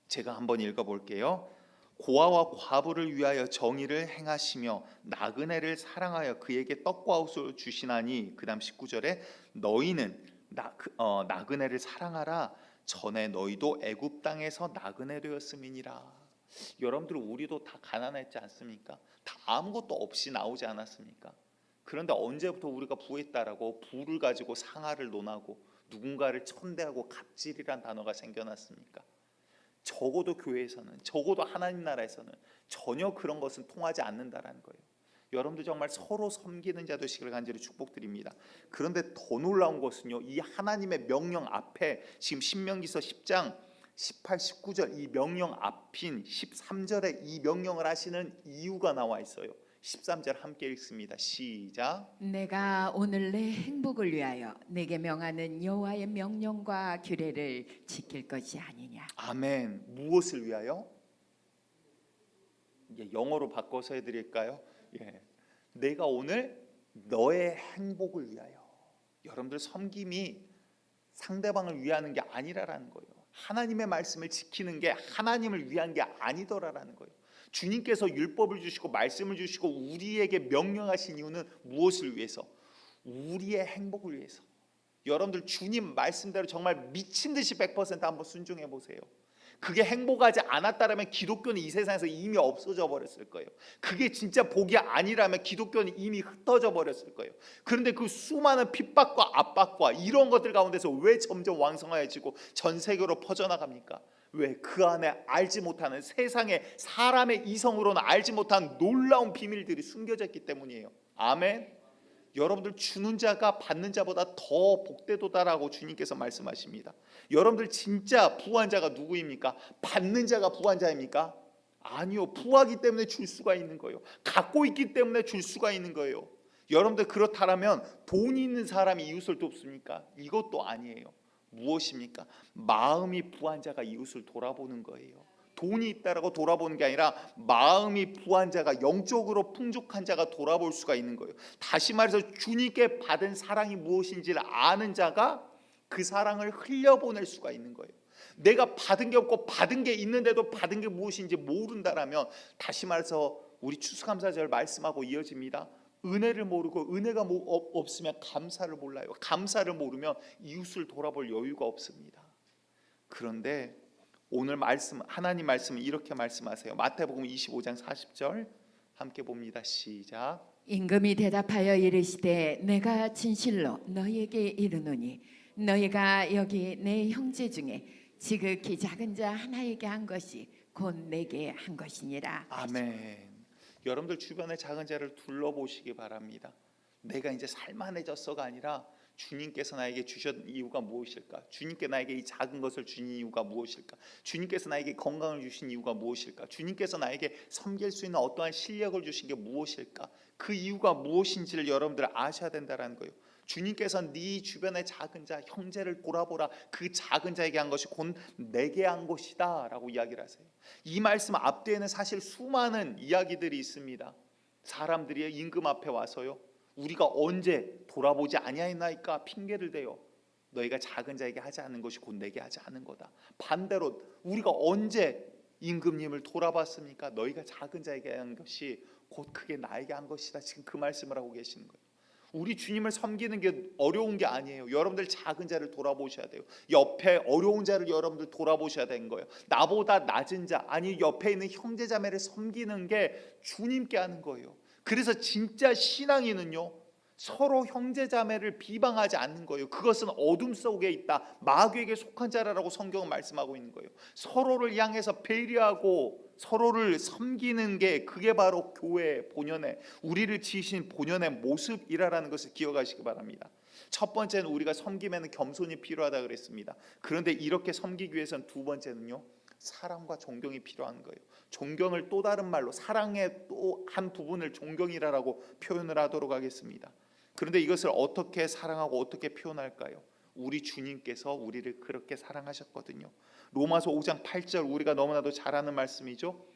B: 제가 한번 읽어볼게요. 고아와 과부를 위하여 정의를 행하시며 나그네를 사랑하여 그에게 떡과 옷을 주시나니, 그 다음 19절에 너희는 나그네를 사랑하라. 전에 너희도 애굽 땅에서 나그네 되었음이니라. 여러분들 우리도 다 가난했지 않습니까? 다 아무것도 없이 나오지 않았습니까? 그런데 언제부터 우리가 부했다라고 부를 가지고 상하를 논하고 누군가를 천대하고 갑질이란 단어가 생겨났습니까? 적어도 교회에서는, 적어도 하나님 나라에서는 전혀 그런 것은 통하지 않는다라는 거예요. 여러분들 정말 서로 섬기는 자 되시기를 간절히 축복드립니다. 그런데 더 놀라운 것은요, 이 하나님의 명령 앞에 지금 신명기서 10장 18, 19절 이 명령 앞인 13절에 이 명령을 하시는 이유가 나와 있어요. 13절 함께 읽습니다. 시작.
A: 내가 오늘 내 행복을 위하여 내게 명하는 여호와의 명령과 규례를 지킬 것이 아니냐.
B: 아멘. 무엇을 위하여? 영어로 바꿔서 해드릴까요? 예. 내가 오늘 너의 행복을 위하여. 여러분들 섬김이 상대방을 위하는 게 아니라라는 거예요. 하나님의 말씀을 지키는 게 하나님을 위한 게 아니더라라는 거예요. 주님께서 율법을 주시고 말씀을 주시고 우리에게 명령하신 이유는 무엇을 위해서? 우리의 행복을 위해서. 여러분들 주님 말씀대로 정말 미친 듯이 100% 한번 순종해 보세요. 그게 행복하지 않았다라면 기독교는 이 세상에서 이미 없어져 버렸을 거예요. 그게 진짜 복이 아니라면 기독교는 이미 흩어져 버렸을 거예요. 그런데 그 수많은 핍박과 압박과 이런 것들 가운데서 왜 점점 왕성해지고 전 세계로 퍼져나갑니까? 왜? 그 안에 알지 못하는, 세상에 사람의 이성으로는 알지 못한 놀라운 비밀들이 숨겨져 있기 때문이에요. 아멘. 여러분들 주는 자가 받는 자보다 더 복되도다라고 주님께서 말씀하십니다. 여러분들 진짜 부한 자가 누구입니까? 받는 자가 부한 자입니까? 아니요. 부하기 때문에 줄 수가 있는 거예요. 갖고 있기 때문에 줄 수가 있는 거예요. 여러분들 그렇다면 돈이 있는 사람이 이웃을 돕습니까? 이것도 아니에요. 무엇입니까? 마음이 부한 자가 이웃을 돌아보는 거예요. 돈이 있다라고 돌아보는 게 아니라 마음이 부한 자가, 영적으로 풍족한 자가 돌아볼 수가 있는 거예요. 다시 말해서 주님께 받은 사랑이 무엇인지를 아는 자가 그 사랑을 흘려보낼 수가 있는 거예요. 내가 받은 게 없고 받은 게 있는데도 받은 게 무엇인지 모른다라면, 다시 말해서 우리 추수감사절 말씀하고 이어집니다. 은혜를 모르고, 은혜가 없으면 감사를 몰라요. 감사를 모르면 이웃을 돌아볼 여유가 없습니다. 그런데 오늘 말씀, 하나님 말씀은 이렇게 말씀하세요. 마태복음 25장 40절 함께 봅니다. 시작.
A: 임금이 대답하여 이르시되 내가 진실로 너희에게 이르노니 너희가 여기 내 형제 중에 지극히 작은 자 하나에게 한 것이 곧 내게 한 것이니라.
B: 아멘. 여러분들 주변의 작은 자를 둘러보시기 바랍니다. 내가 이제 살만해졌어가 아니라 주님께서 나에게 주신 이유가 무엇일까? 주님께 나에게 이 작은 것을 주신 이유가 무엇일까? 주님께서 나에게 건강을 주신 이유가 무엇일까? 주님께서 나에게 섬길 수 있는 어떠한 실력을 주신 게 무엇일까? 그 이유가 무엇인지를 여러분들 아셔야 된다는 거예요. 주님께서 네 주변의 작은 자, 형제를 돌아보라. 그 작은 자에게 한 것이 곧 내게 한 것이다 라고 이야기를 하세요. 이 말씀 앞뒤에는 사실 수많은 이야기들이 있습니다. 사람들이 임금 앞에 와서요, 우리가 언제 돌아보지 아니하였나이까 핑계를 대요. 너희가 작은 자에게 하지 않는 것이 곧 내게 하지 않은 거다. 반대로 우리가 언제 임금님을 돌아봤습니까? 너희가 작은 자에게 한 것이 곧 그게 나에게 한 것이다. 지금 그 말씀을 하고 계시는 거예요. 우리 주님을 섬기는 게 어려운 게 아니에요. 여러분들 작은 자를 돌아보셔야 돼요. 옆에 어려운 자를 여러분들 돌아보셔야 되는 거예요. 나보다 낮은 자, 아니 옆에 있는 형제자매를 섬기는 게 주님께 하는 거예요. 그래서 진짜 신앙인은요, 서로 형제자매를 비방하지 않는 거예요. 그것은 어둠 속에 있다, 마귀에게 속한 자라라고 성경은 말씀하고 있는 거예요. 서로를 향해서 배려하고 서로를 섬기는 게, 그게 바로 교회의 본연의, 우리를 지으신 본연의 모습이라는 것을 기억하시기 바랍니다. 첫 번째는 우리가 섬김에는 겸손이 필요하다 그랬습니다. 그런데 이렇게 섬기기 위해서는 두 번째는요, 사랑과 존경이 필요한 거예요. 존경을 또 다른 말로 사랑의 또 한 부분을 존경이라고 표현을 하도록 하겠습니다. 그런데 이것을 어떻게 사랑하고 어떻게 표현할까요? 우리 주님께서 우리를 그렇게 사랑하셨거든요. 로마서 5장 8절 우리가 너무나도 잘 아는 말씀이죠.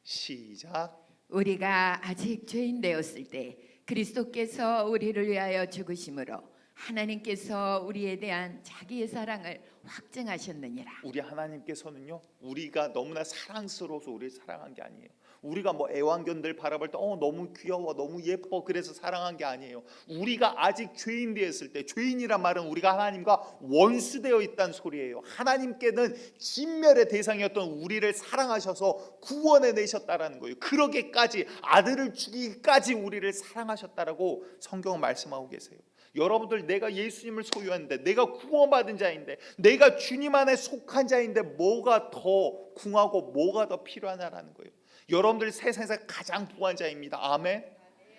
B: 시작.
A: 우리가 아직 죄인 되었을 때 그리스도께서 우리를 위하여 죽으심으로 하나님께서 우리에 대한 자기의 사랑을 확증하셨느니라.
B: 우리 하나님께서는요, 우리가 너무나 사랑스러워서 우리를 사랑한 게 아니에요. 우리가 뭐 애완견들 바라볼 때 너무 귀여워, 너무 예뻐, 그래서 사랑한 게 아니에요. 우리가 아직 죄인 되었을 때, 죄인이란 말은 우리가 하나님과 원수되어 있다는 소리예요. 하나님께는 진멸의 대상이었던 우리를 사랑하셔서 구원해 내셨다라는 거예요. 그러기까지, 아들을 주기까지 우리를 사랑하셨다라고 성경은 말씀하고 계세요. 여러분들, 내가 예수님을 소유하는데, 내가 구원받은 자인데, 내가 주님 안에 속한 자인데 뭐가 더 궁하고 뭐가 더 필요하냐라는 거예요. 여러분들 세상에서 가장 부한 자입니다. 아멘.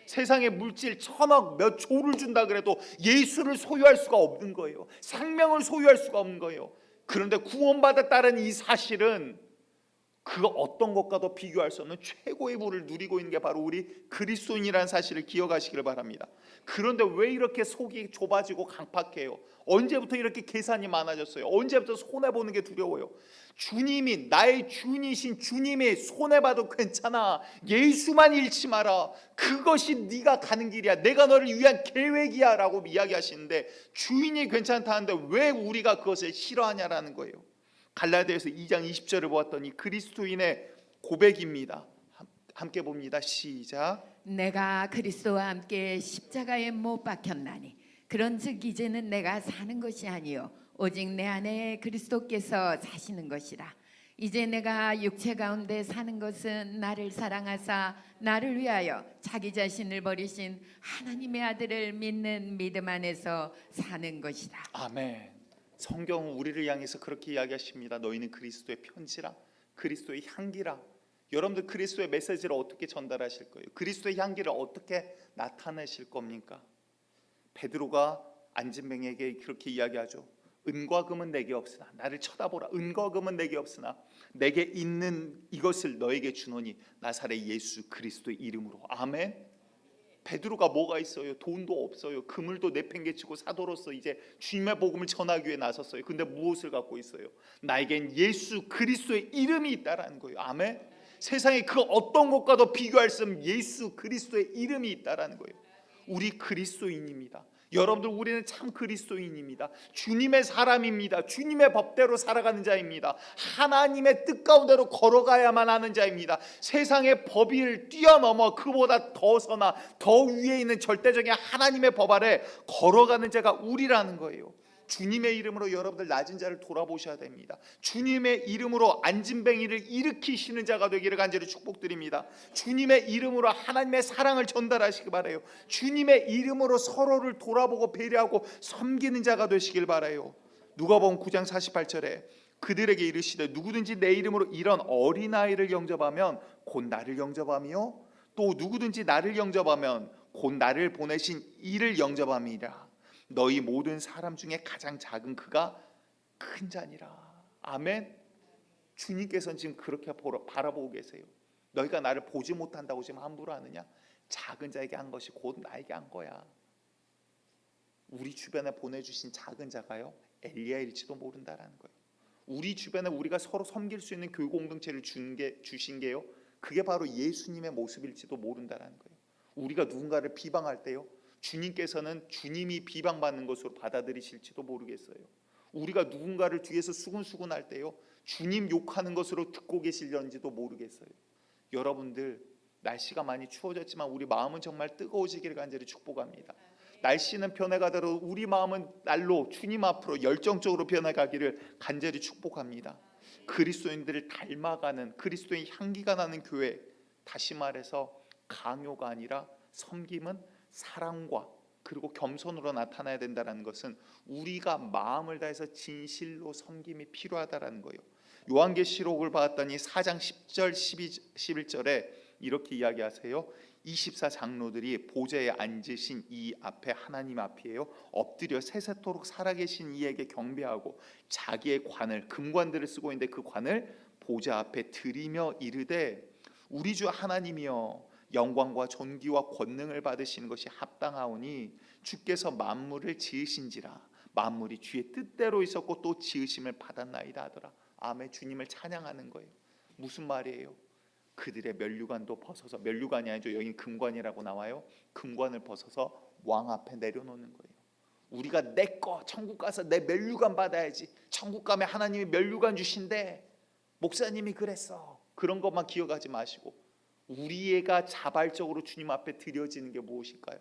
B: 세상에 물질 천억 몇 조를 준다 그래도 예수를 소유할 수가 없는 거예요. 생명을 소유할 수가 없는 거예요. 그런데 구원받았다는 이 사실은 그 어떤 것과도 비교할 수 없는 최고의 부를 누리고 있는 게 바로 우리 그리스도인이라는 사실을 기억하시기를 바랍니다. 그런데 왜 이렇게 속이 좁아지고 강팍해요? 언제부터 이렇게 계산이 많아졌어요? 언제부터 손해보는 게 두려워요? 주님이, 나의 주인이신 주님이 손해봐도 괜찮아, 예수만 잃지 마라, 그것이 네가 가는 길이야, 내가 너를 위한 계획이야 라고 이야기하시는데, 주인이 괜찮다는데 왜 우리가 그것을 싫어하냐라는 거예요. 갈라디아서 2장 20절을 보았더니 그리스도인의 고백입니다. 함께 봅니다. 시작.
A: 내가 그리스도와 함께 십자가에 못 박혔나니 그런즉 이제는 내가 사는 것이 아니요 오직 내 안에 그리스도께서 사시는 것이라. 이제 내가 육체 가운데 사는 것은 나를 사랑하사 나를 위하여 자기 자신을 버리신 하나님의 아들을 믿는 믿음 안에서 사는 것이다.
B: 아멘. 성경은 우리를 향해서 그렇게 이야기하십니다. 너희는 그리스도의 편지라, 그리스도의 향기라. 여러분들 그리스도의 메시지를 어떻게 전달하실 거예요? 그리스도의 향기를 어떻게 나타내실 겁니까? 베드로가 안진뱅에게 그렇게 이야기하죠. 은과 금은 내게 없으나, 나를 쳐다보라. 은과 금은 내게 없으나 내게 있는 이것을 너에게 주노니 나사렛 예수 그리스도의 이름으로. 아멘. 베드로가 뭐가 있어요? 돈도 없어요. 그물도 내팽개치고 사도로서 이제 주님의 복음을 전하기 위해 나섰어요. 근데 무엇을 갖고 있어요? 나에겐 예수 그리스도의 이름이 있다라는 거예요. 아멘. 세상에 그 어떤 것과도 비교할 수 없는 예수 그리스도의 이름이 있다라는 거예요. 우리 그리스도인입니다. 여러분들, 우리는 참 그리스도인입니다. 주님의 사람입니다. 주님의 법대로 살아가는 자입니다. 하나님의 뜻 가운데로 걸어가야만 하는 자입니다. 세상의 법을 뛰어넘어 그보다 더서나 더 위에 있는 절대적인 하나님의 법 아래 걸어가는 자가 우리라는 거예요. 주님의 이름으로 여러분들 낮은 자를 돌아보셔야 됩니다. 주님의 이름으로 안진뱅이를 일으키시는 자가 되기를 간절히 축복드립니다. 주님의 이름으로 하나님의 사랑을 전달하시기 바라요. 주님의 이름으로 서로를 돌아보고 배려하고 섬기는 자가 되시길 바라요. 누가복음 9장 48절에 그들에게 이르시되 누구든지 내 이름으로 이런 어린아이를 영접하면 곧 나를 영접하며 또 누구든지 나를 영접하면 곧 나를 보내신 이를 영접함이라. 너희 모든 사람 중에 가장 작은 그가 큰 자니라. 아멘. 주님께서는 지금 그렇게 바라보고 계세요. 너희가 나를 보지 못한다고 지금 함부로 하느냐? 작은 자에게 한 것이 곧 나에게 한 거야. 우리 주변에 보내주신 작은 자가요, 엘리야일지도 모른다라는 거예요. 우리 주변에 우리가 서로 섬길 수 있는 교육 공동체를 주신 게요, 그게 바로 예수님의 모습일지도 모른다라는 거예요. 우리가 누군가를 비방할 때요, 주님께서는 주님이 비방받는 것으로 받아들이실지도 모르겠어요. 우리가 누군가를 뒤에서 수군수군 할 때요, 주님 욕하는 것으로 듣고 계실런지도 모르겠어요. 여러분들, 날씨가 많이 추워졌지만 우리 마음은 정말 뜨거워지기를 간절히 축복합니다. 날씨는 변해가더라도 우리 마음은 날로 주님 앞으로 열정적으로 변해가기를 간절히 축복합니다. 그리스도인들을 닮아가는, 그리스도인 향기가 나는 교회, 다시 말해서 강요가 아니라 섬김은 사랑과 그리고 겸손으로 나타나야 된다는 것은 우리가 마음을 다해서 진실로 섬김이 필요하다라는 거예요. 요한계시록을 봤더니 4장 10절 11절에 이렇게 이야기하세요. 24장로들이 보좌에 앉으신 이 앞에, 하나님 앞이에요, 엎드려 세세토록 살아계신 이에게 경배하고 자기의 관을, 금관들을 쓰고 있는데 그 관을 보좌 앞에 드리며 이르되 우리 주 하나님이여 영광과 존귀와 권능을 받으시는 것이 합당하오니 주께서 만물을 지으신지라. 만물이 주의 뜻대로 있었고 또 지으심을 받았나이다 하더라. 아멘. 주님을 찬양하는 거예요. 무슨 말이에요? 그들의 면류관도 벗어서, 면류관이 아니죠, 여기 금관이라고 나와요. 금관을 벗어서 왕 앞에 내려놓는 거예요. 우리가 내 거 천국 가서 내 면류관 받아야지, 천국 가면 하나님이 면류관 주신대, 목사님이 그랬어, 그런 것만 기억하지 마시고 우리가 자발적으로 주님 앞에 드려지는 게 무엇일까요?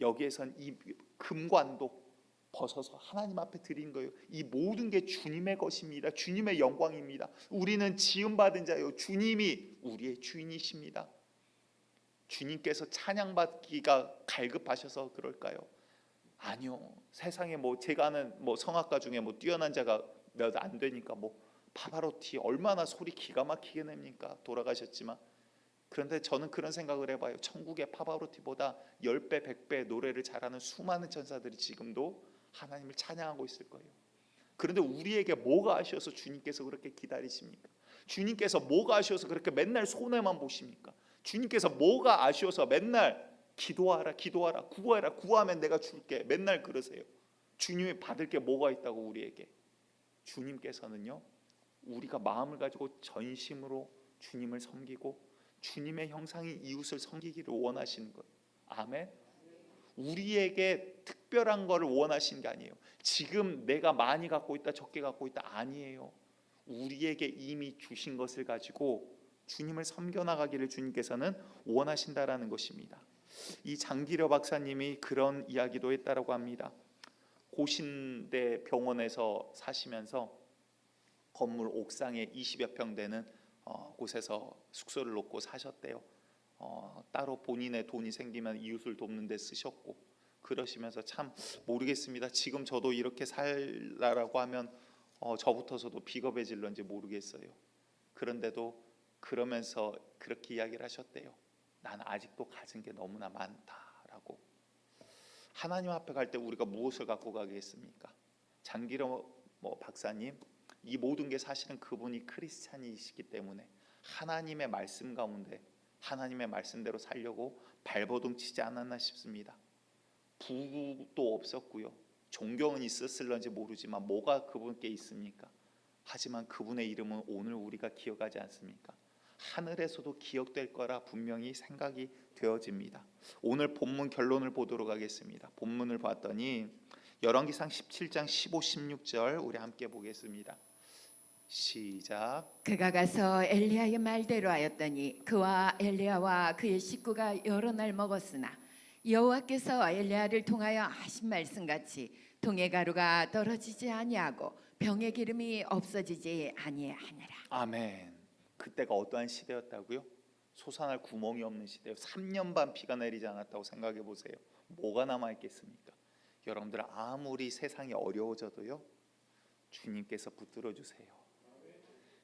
B: 여기에선 이 금관도 벗어서 하나님 앞에 드린 거예요. 이 모든 게 주님의 것입니다. 주님의 영광입니다. 우리는 지음받은 자요, 주님이 우리의 주인이십니다. 주님께서 찬양받기가 갈급하셔서 그럴까요? 아니요. 세상에 뭐 제가 아는 뭐 성악가 중에 뭐 뛰어난 자가 몇 안 되니까 뭐 파바로티 얼마나 소리 기가 막히게 냅니까? 돌아가셨지만. 그런데 저는 그런 생각을 해봐요. 천국의 파바로티보다 10배, 100배 노래를 잘하는 수많은 천사들이 지금도 하나님을 찬양하고 있을 거예요. 그런데 우리에게 뭐가 아쉬워서 주님께서 그렇게 기다리십니까? 주님께서 뭐가 아쉬워서 그렇게 맨날 손해만 보십니까? 주님께서 뭐가 아쉬워서 맨날 기도하라, 기도하라, 구하라, 구하면 내가 줄게 맨날 그러세요? 주님이 받을 게 뭐가 있다고 우리에게? 주님께서는요, 우리가 마음을 가지고 전심으로 주님을 섬기고 주님의 형상인 이웃을 섬기기를 원하시는 거예요. 아멘. 우리에게 특별한 것을 원하시는 게 아니에요. 지금 내가 많이 갖고 있다, 적게 갖고 있다 아니에요. 우리에게 이미 주신 것을 가지고 주님을 섬겨 나가기를 주님께서는 원하신다라는 것입니다. 이 장기려 박사님이 그런 이야기도 했다라고 합니다. 고신대 병원에서 사시면서 건물 옥상에 20여 평 되는 곳에서 숙소를 놓고 사셨대요. 따로 본인의 돈이 생기면 이웃을 돕는 데 쓰셨고, 그러시면서 참 모르겠습니다. 지금 저도 이렇게 살라라고 하면 저부터서도 비겁해질런지 모르겠어요. 그런데도 그러면서 그렇게 이야기를 하셨대요. 난 아직도 가진 게 너무나 많다라고. 하나님 앞에 갈 때 우리가 무엇을 갖고 가겠습니까? 장기려 박사님, 이 모든 게 사실은 그분이 크리스찬이시기 때문에 하나님의 말씀 가운데 하나님의 말씀대로 살려고 발버둥 치지 않았나 싶습니다. 부도 없었고요, 존경은 있었을런지 모르지만 뭐가 그분께 있습니까? 하지만 그분의 이름은 오늘 우리가 기억하지 않습니까? 하늘에서도 기억될 거라 분명히 생각이 되어집니다. 오늘 본문 결론을 보도록 하겠습니다. 본문을 봤더니 열왕기상 17장 15, 16절 우리 함께 보겠습니다. 시작.
A: 그가 가서 엘리야의 말대로 하였더니 그와 엘리야와 그의 식구가 여러 날 먹었으나 여호와께서 엘리야를 통하여 하신 말씀같이 동의 가루가 떨어지지 아니하고 병의 기름이 없어지지 아니하니라.
B: 아멘. 그때가 어떠한 시대였다고요? 솟아날 구멍이 없는 시대요. 3년 반 비가 내리지 않았다고 생각해 보세요. 뭐가 남아 있겠습니까? 여러분들 아무리 세상이 어려워져도요, 주님께서 붙들어 주세요.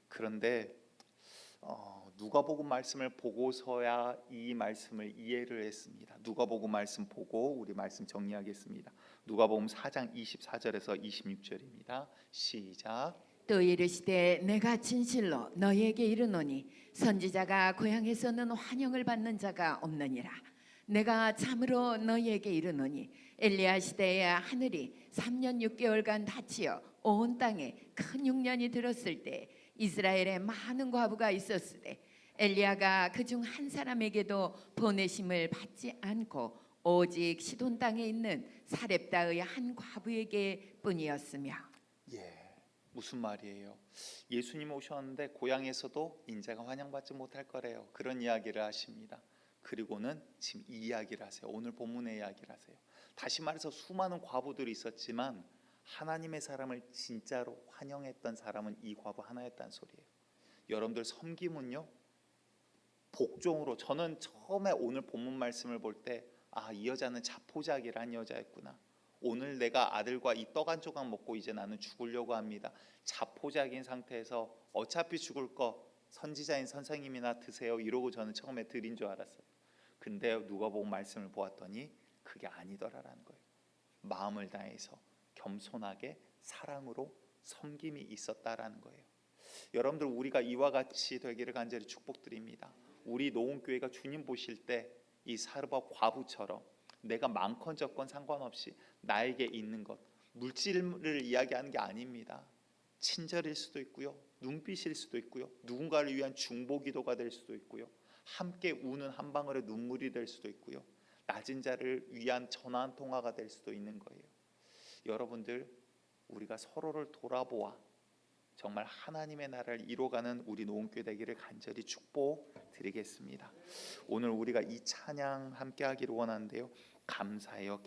B: 그런데 누가복음 말씀을 보고서야 이 말씀을 이해를 했습니다. 누가복음 말씀 보고 우리 말씀 정리하겠습니다. 누가복음 4장 24절에서 26절입니다. 시작.
A: 또 이르시되 내가 진실로 너희에게 이르노니 선지자가 고향에서는 환영을 받는 자가 없느니라. 내가 참으로 너희에게 이르노니 엘리야 시대에 하늘이 3년 6개월간 닫히어 온 땅에 큰 흉년이 들었을 때 이스라엘에 많은 과부가 있었으되 엘리야가 그중 한 사람에게도 보내심을 받지 않고 오직 시돈 땅에 있는 사렙다의 한 과부에게 뿐이었으며.
B: 무슨 말이에요? 예수님 오셨는데 고향에서도 인자가 환영받지 못할 거래요. 그런 이야기를 하십니다. 그리고는 지금 이 이야기를 하세요. 오늘 본문의 이야기를 하세요. 다시 말해서 수많은 과부들이 있었지만 하나님의 사람을 진짜로 환영했던 사람은 이 과부 하나였다는 소리예요. 여러분들 섬김은요, 복종으로. 저는 처음에 오늘 본문 말씀을 볼 때 이 여자는 자포자기란 여자였구나. 오늘 내가 아들과 이 떡 한 조각 먹고 이제 나는 죽으려고 합니다. 자포자기인 상태에서 어차피 죽을 거 선지자인 선생님이나 드세요 이러고 저는 처음에 드린 줄 알았어요. 근데 누가복음 말씀을 보았더니 그게 아니더라라는 거예요. 마음을 다해서 겸손하게 사랑으로 섬김이 있었다라는 거예요. 여러분들, 우리가 이와 같이 되기를 간절히 축복드립니다. 우리 노원교회가 주님 보실 때 이 사르밧 과부처럼 내가 많건 적건 상관없이 나에게 있는 것, 물질을 이야기하는 게 아닙니다. 친절일 수도 있고요, 눈빛일 수도 있고요, 누군가를 위한 중보기도가 될 수도 있고요, 함께 우는 한 방울의 눈물이 될 수도 있고요, 낮은 자를 위한 전화 한 통화가 될 수도 있는 거예요. 여러분들, 우리가 서로를 돌아보아 정말 하나님의 나라를 이뤄가는 우리 노원교회 되기를 간절히 축복드리겠습니다. 오늘 우리가 이 찬양 함께 하기를 원하는데요, 감사해요.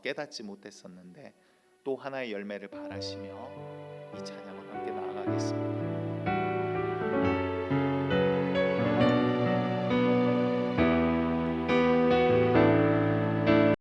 B: 깨닫지 못했었는데 또 하나의 열매를 바라시며 이 찬양을 함께 나아가겠습니다.